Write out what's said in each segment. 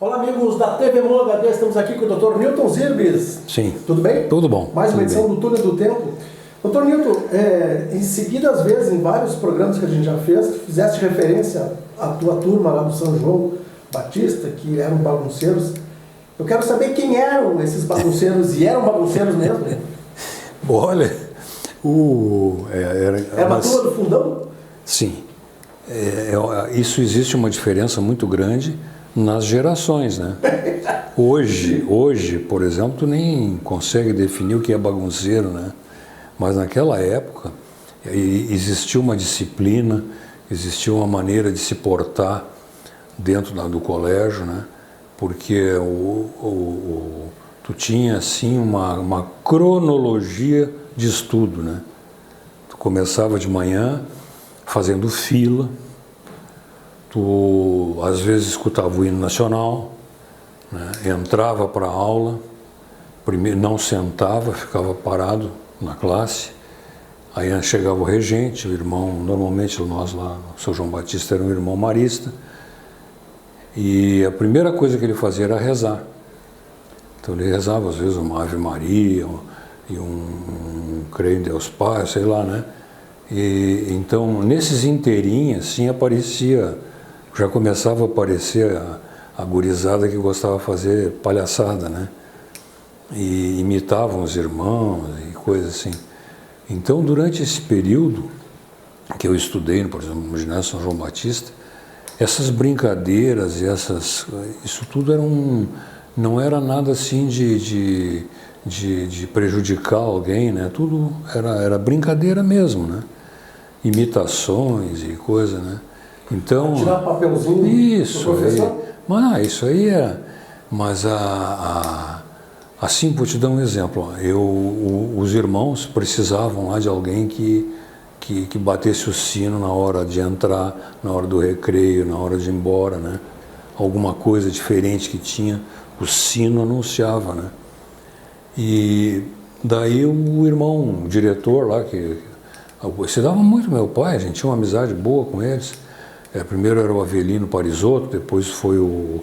Olá, amigos da TV Mundo HD, estamos aqui com o Dr. Newton Zirbis. Sim. Tudo bem? Tudo bom. Mais uma Tudo edição bem. do Túnel do Tempo. Dr. Newton, em seguida, às vezes, em vários programas que a gente já fez, fizeste referência à tua turma lá do São João Batista, que eram bagunceiros. Eu quero saber quem eram esses bagunceiros, e eram bagunceiros mesmo. Olha, Era a turma do fundão? Sim. Isso existe uma diferença muito grande nas gerações, né? Hoje, por exemplo, tu nem consegue definir o que é bagunceiro, né? Mas naquela época existia uma disciplina, existia uma maneira de se portar dentro do colégio, né? Porque tu tinha assim uma cronologia de estudo, né? Tu começava de manhã fazendo fila. Tu, às vezes, escutava o hino nacional, né? Entrava para a aula, primeiro não sentava, ficava parado na classe, aí chegava o regente, o irmão, normalmente nós lá, o São João Batista era um irmão marista, e a primeira coisa que ele fazia era rezar. Então ele rezava, às vezes, uma Ave Maria, e um Creio em Deus Pai, sei lá, né? E então, nesses inteirinhos, assim, já começava a aparecer a gurizada que gostava de fazer palhaçada, né? E imitavam os irmãos e coisas assim. Então, durante esse período que eu estudei, por exemplo, no ginásio São João Batista, essas brincadeiras e isso tudo não era nada assim de prejudicar alguém, né? Tudo era brincadeira mesmo, né? Imitações e coisa, né? Então, tirar papelzinho isso do professor? Isso aí é. Mas assim, vou te dar um exemplo. Os irmãos precisavam lá de alguém que batesse o sino na hora de entrar, na hora do recreio, na hora de ir embora, né? Alguma coisa diferente que tinha, o sino anunciava, né? E daí o irmão, o diretor lá, se dava muito meu pai, a gente tinha uma amizade boa com eles. Primeiro era o Avelino Parisotto, depois foi o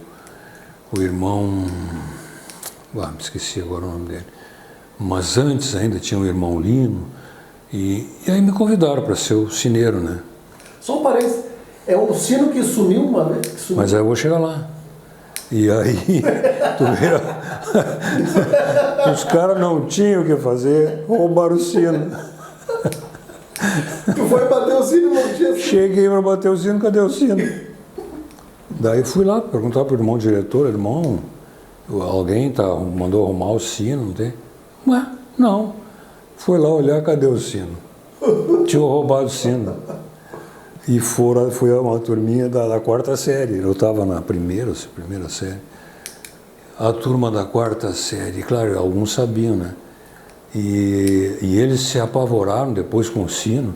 irmão... me esqueci agora o nome dele. Mas antes ainda tinha o irmão Lino, e aí me convidaram para ser o sineiro, né? Só um parênteses, é o sino que sumiu uma vez? Que sumiu. Mas aí eu vou chegar lá. E aí, tu vê, os caras não tinham o que fazer, roubaram o sino. Tu foi bater o sino, não tinha sino. Cheguei para bater o sino, cadê o sino? Daí fui lá perguntar para o irmão diretor, irmão, alguém mandou arrumar o sino, não tem? Ué, não. Fui lá olhar, cadê o sino? Tinha roubado o sino. E foi uma turminha da quarta série. Eu estava na primeira série. A turma da quarta série, claro, alguns sabiam, né? E eles se apavoraram depois com o sino.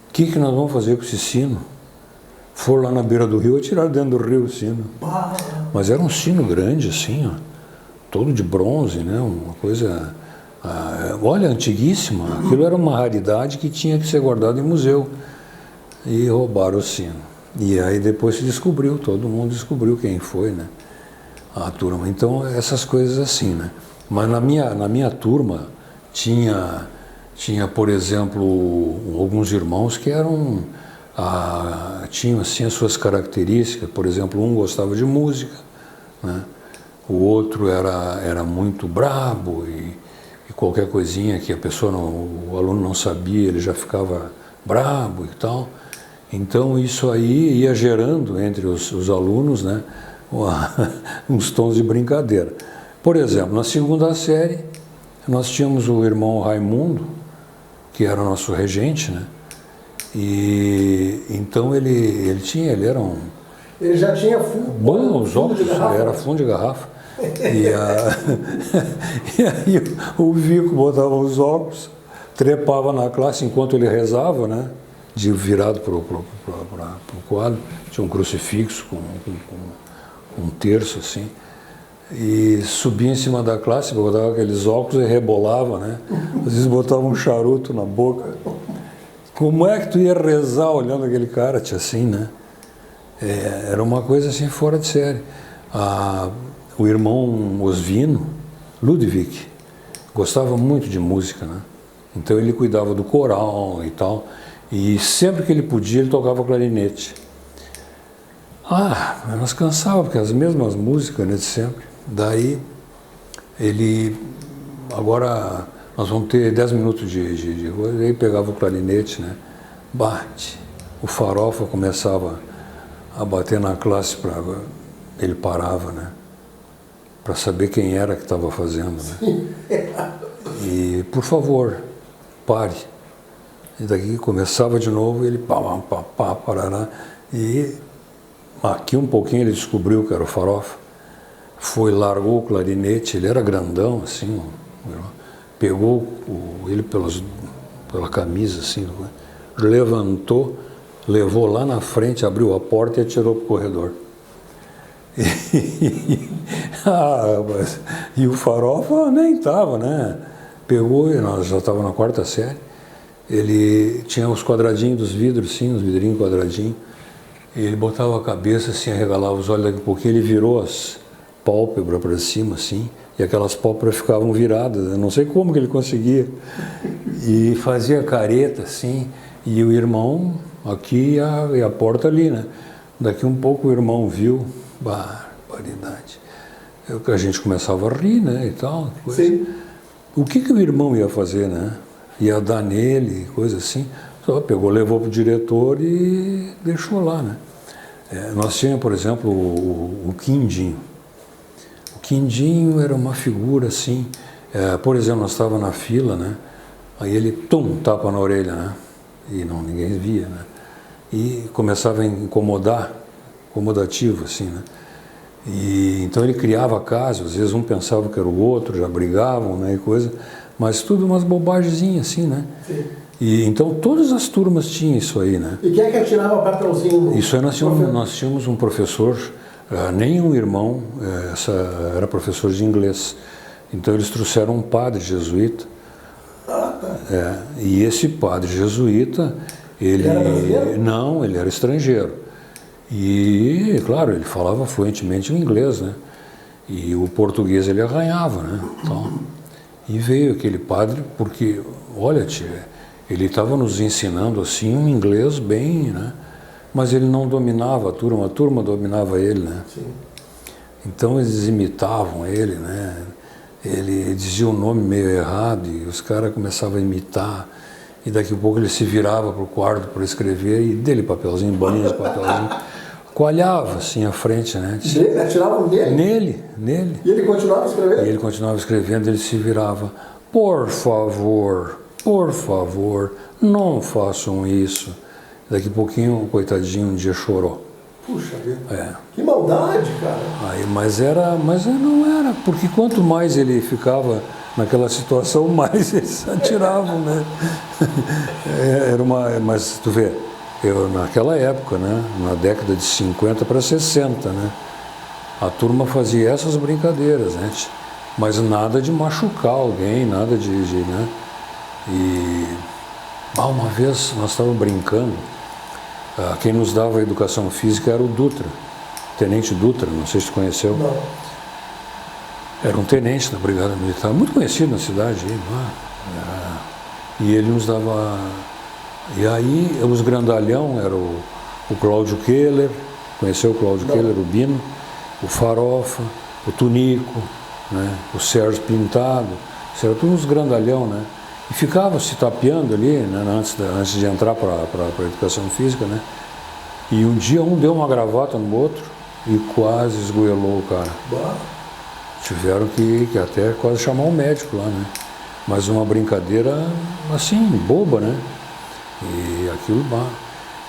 O que nós vamos fazer com esse sino? Foram lá na beira do rio e tiraram dentro do rio o sino. Mas era um sino grande assim, ó, todo de bronze, né? Uma coisa, olha, antiguíssima. Aquilo era uma raridade que tinha que ser guardada em museu. E roubaram o sino. E aí depois se descobriu, todo mundo descobriu quem foi, né? A turma. Então, essas coisas assim, né? Mas na minha turma tinha, por exemplo, alguns irmãos que tinham assim as suas características. Por exemplo, um gostava de música, né? O outro era muito brabo e qualquer coisinha que o aluno não sabia, ele já ficava brabo e tal. Então isso aí ia gerando entre os alunos, né, uns tons de brincadeira. Por exemplo, na segunda série, nós tínhamos o irmão Raimundo, que era o nosso regente, né? E então ele era um... Ele já tinha fundo. Os óculos, era fundo de garrafa. E aí o Vico botava os óculos, trepava na classe enquanto ele rezava, né? Virado para o quadro, tinha um crucifixo com um terço assim, e subia em cima da classe, botava aqueles óculos e rebolava, né? Às vezes botava um charuto na boca. Como é que tu ia rezar olhando aquele cara, assim, né? Era uma coisa assim fora de série. O irmão Osvino, Ludwig, gostava muito de música, né? Então ele cuidava do coral e tal, e sempre que ele podia ele tocava clarinete. Nós cansava, porque as mesmas músicas, né, de sempre. Daí agora nós vamos ter 10 minutos de coisa, aí pegava o clarinete, né? Bate. O Farofa começava a bater na classe, ele parava, né? Para saber quem era que estava fazendo, né? E, por favor, pare. E daqui começava de novo, ele parará. E aqui um pouquinho ele descobriu que era o Farofa. Foi, largou o clarinete, ele era grandão, assim, pegou ele pela camisa, assim, levantou, levou lá na frente, abriu a porta e atirou para o corredor. E o Farofa nem estava, né? Pegou, nós já estávamos na 4ª série, ele tinha os quadradinhos dos vidros, assim, os vidrinhos quadradinhos, e ele botava a cabeça assim, arregalava os olhos, daqui a pouquinho ele virou as pálpebras para cima, assim, e aquelas pálpebras ficavam viradas, eu não sei como que ele conseguia, e fazia careta, assim, e o irmão aqui e a porta ali, né? Daqui um pouco o irmão viu, barbaridade. A gente começava a rir, né, e tal. Coisa. Sim. O que o irmão ia fazer, né? Ia dar nele, coisa assim. Só pegou, levou para o diretor e deixou lá, né? Nós tínhamos, por exemplo, o Quindinho. O Quindinho era uma figura assim. Por exemplo, nós estávamos na fila, né? Aí ele, tapa na orelha, né? E ninguém via, né? E começava a incomodativo, assim, né? E então ele criava casos, às vezes um pensava que era o outro, já brigavam, né, e coisa, mas tudo umas bobagemzinhas, assim, né? Sim. E então todas as turmas tinham isso aí, né? E quem é que atirava papelzinho? Isso aí nós tínhamos um professor, nem um irmão, era professor de inglês. Então eles trouxeram um padre jesuíta. E esse padre jesuíta, ele era brasileiro? Não, ele era estrangeiro. E, claro, ele falava fluentemente o inglês, né? E o português ele arranhava, né? Então, e veio aquele padre, porque, olha, tia, ele estava nos ensinando assim um inglês bem, né? Mas ele não dominava a turma dominava ele, né? Sim. Então eles imitavam ele, né? Ele dizia o nome meio errado e os caras começavam a imitar. E daqui a pouco ele se virava para o quarto para escrever e dele papelzinho, bolinhas de papelzinho. Coalhava assim à frente, né? Atiravam nele? Nele. E ele continuava escrevendo? E ele continuava escrevendo, ele se virava. Por favor, não façam isso. Daqui a pouquinho, o coitadinho um dia chorou. Puxa vida. Que maldade, cara. Mas não era, porque quanto mais ele ficava naquela situação, mais eles atiravam, né? Mas tu vê, naquela época, né, na década de 50 para 60, né, a turma fazia essas brincadeiras, né, mas nada de machucar alguém, nada né, e uma vez nós estávamos brincando, quem nos dava a educação física era o Dutra, Tenente Dutra, não sei se tu conheceu. Não. Era um tenente da Brigada Militar, muito conhecido na cidade. E ele nos dava... E aí, os grandalhão eram o Cláudio Keller, conheceu o Cláudio Keller, o Bino, o Farofa, o Tunico, né, o Sérgio Pintado, isso era tudo uns grandalhão, né? E ficava se tapeando ali, né, antes de entrar para a educação física, né? E um dia um deu uma gravata no outro e quase esgoelou o cara. Tiveram que até quase chamar um médico lá, né? Mas uma brincadeira assim, boba, né? E aquilo,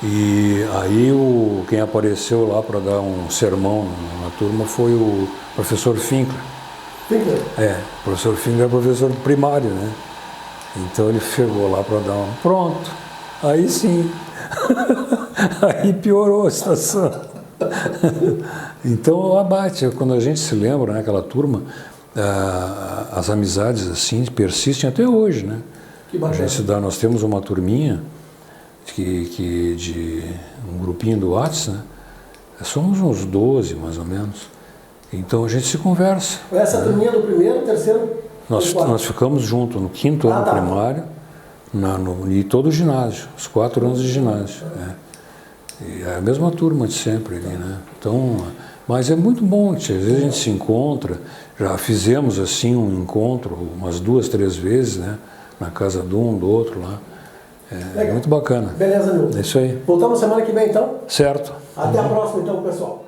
E aí quem apareceu lá para dar um sermão na turma foi o professor Finkler. Finkler? O professor Finkler é professor primário, né? Então ele chegou lá para dar pronto, aí sim, aí piorou a situação. Então abate, quando a gente se lembra, né, aquela turma, as amizades assim persistem até hoje, né? Que bacana. Nós temos uma turminha de um grupinho do WhatsApp, né? Somos uns 12 mais ou menos, Então a gente se conversa. Essa turminha do primeiro, terceiro? Nós ficamos juntos no 5º ano primário e todo o ginásio, os 4 anos de ginásio. E é a mesma turma de sempre ali, né? Então, mas é muito bom, às vezes a gente se encontra, já fizemos assim um encontro umas 2, 3 vezes, né? Na casa de um, do outro lá. É muito bacana. Beleza, Nilton. É isso aí. Voltamos semana que vem, então? Certo. Até a próxima, então, pessoal.